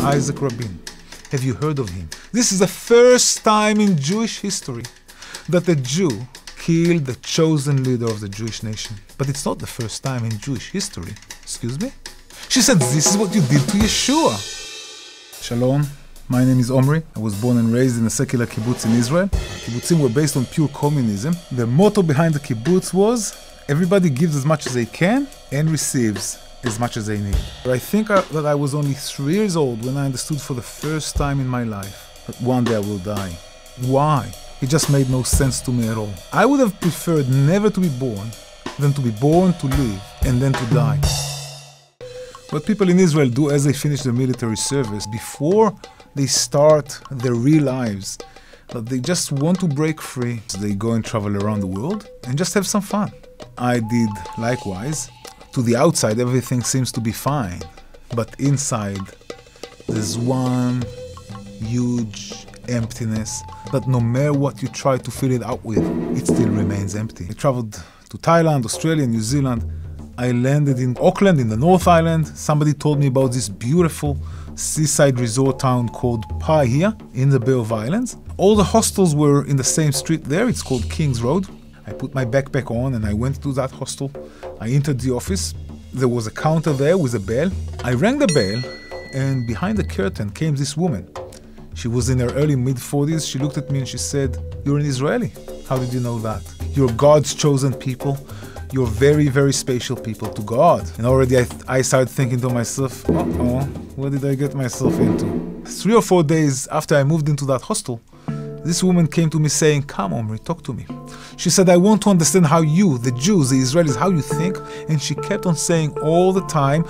Icxak Rabin. Have you heard of him? This is the first time in Jewish history that a Jew killed the chosen leader of the Jewish nation. But it's not the first time in Jewish history. Excuse me? She said, this is what you did to Ieshua. Shalom. My name is Omri. I was born and raised in a secular kibbutz in Israel. Kibbutzim were based on pure communism. The motto behind the kibbutz was, everybody gives as much as they can and receives as much as they need. But I think that I was only 3 years old when I understood for the first time in my life that one day I will die. Why? It just made no sense to me at all. I would have preferred never to be born than to be born, to live, and then to die. What people in Israel do as they finish their military service, before they start their real lives, that they just want to break free. So they go and travel around the world and just have some fun. I did likewise. To the outside, everything seems to be fine. But inside, there's one huge emptiness that no matter what you try to fill it out with, it still remains empty. I traveled to Thailand, Australia, New Zealand. I landed in Auckland in the North Island. Somebody told me about this beautiful seaside resort town called Paia in the Bay of Islands. All the hostels were in the same street there. It's called King's Road. I put my backpack on and I went to that hostel. I entered the office. There was a counter there with a bell. I rang the bell and behind the curtain came this woman. She was in her early mid-40s. She looked at me and she said, "You're an Israeli. How did you know that? You're God's chosen people. You're very, very special people to God." And already I started thinking to myself, uh-oh, what did I get myself into? 3 or 4 days after I moved into that hostel, this woman came to me saying, "Come, Omri, talk to me." She said, "I want to understand how you, the Jews, the Israelis, how you think." And she kept on saying all the time,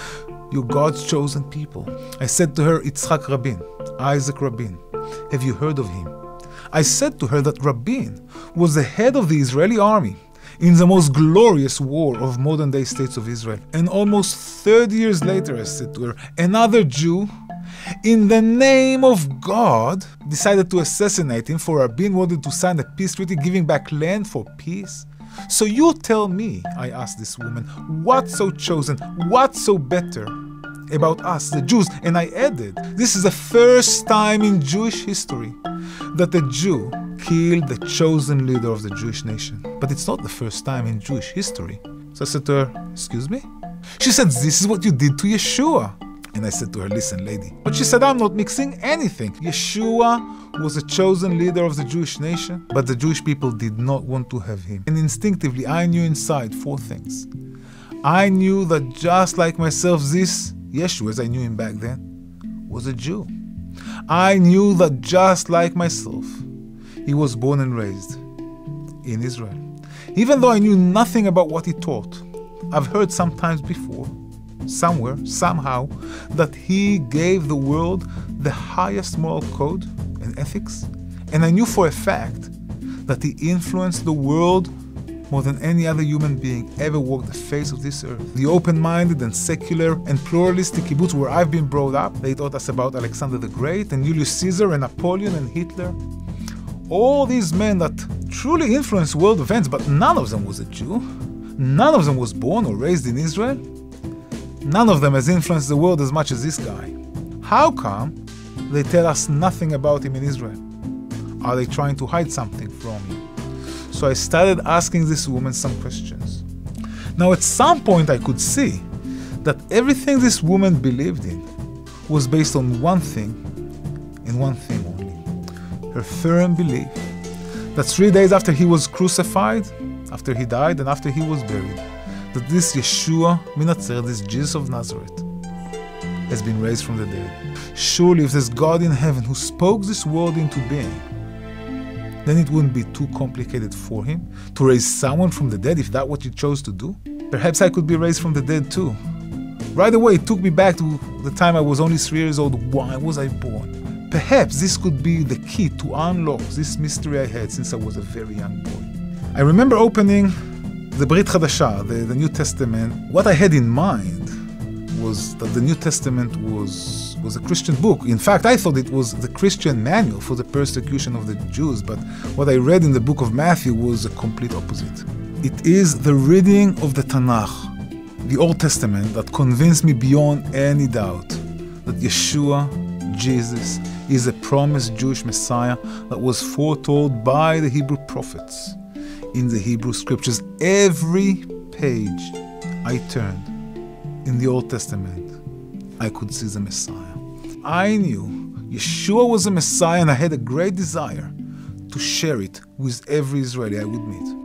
"You're God's chosen people." I said to her, "Icxak Rabin, Icxak Rabin. Have you heard of him?" I said to her that Rabin was the head of the Israeli army in the most glorious war of modern-day states of Israel. And almost 30 years later, I said to her, another Jew, in the name of God, decided to assassinate him, for Rabin wanted to sign a peace treaty giving back land for peace. So you tell me, I asked this woman, what's so chosen, what's so better about us, the Jews? And I added, this is the first time in Jewish history that a Jew killed the chosen leader of the Jewish nation. But it's not the first time in Jewish history. So I said to her, "Excuse me?" She said, "This is what you did to Ieshua." And I said to her, "Listen, lady." But she said, "I'm not mixing anything. Ieshua was a chosen leader of the Jewish nation, but the Jewish people did not want to have him. And instinctively, I knew inside 4 things. I knew that just like myself, this Ieshua, as I knew him back then, was a Jew. I knew that just like myself, he was born and raised in Israel. Even though I knew nothing about what he taught, I've heard sometimes before, somewhere, somehow, that he gave the world the highest moral code and ethics. And I knew for a fact that he influenced the world more than any other human being ever walked the face of this earth. The open-minded and secular and pluralistic kibbutz where I've been brought up, they taught us about Alexander the Great and Julius Caesar and Napoleon and Hitler. All these men that truly influenced world events, but none of them was a Jew. None of them was born or raised in Israel. None of them has influenced the world as much as this guy. How come they tell us nothing about him in Israel? Are they trying to hide something from him? So I started asking this woman some questions. Now at some point I could see that everything this woman believed in was based on one thing and one thing only. Her firm belief that 3 days after he was crucified, after he died and after he was buried, that this Ieshua Minatzeret, this Jesus of Nazareth, has been raised from the dead. Surely if there's God in heaven who spoke this world into being, then it wouldn't be too complicated for him to raise someone from the dead if that's what he chose to do. Perhaps I could be raised from the dead too. Right away it took me back to the time I was only 3 years old. Why was I born? Perhaps this could be the key to unlock this mystery I had since I was a very young boy. I remember opening the Brit Chadasha, the New Testament. What I had in mind was that the New Testament was a Christian book. In fact, I thought it was the Christian manual for the persecution of the Jews, but what I read in the book of Matthew was the complete opposite. It is the reading of the Tanakh, the Old Testament, that convinced me beyond any doubt that Ieshua Jesus is a promised Jewish Messiah that was foretold by the Hebrew prophets in the Hebrew scriptures. Every page I turned in the Old Testament, I could see the Messiah. I knew Yeshua was a Messiah, and I had a great desire to share it with every Israeli I would meet.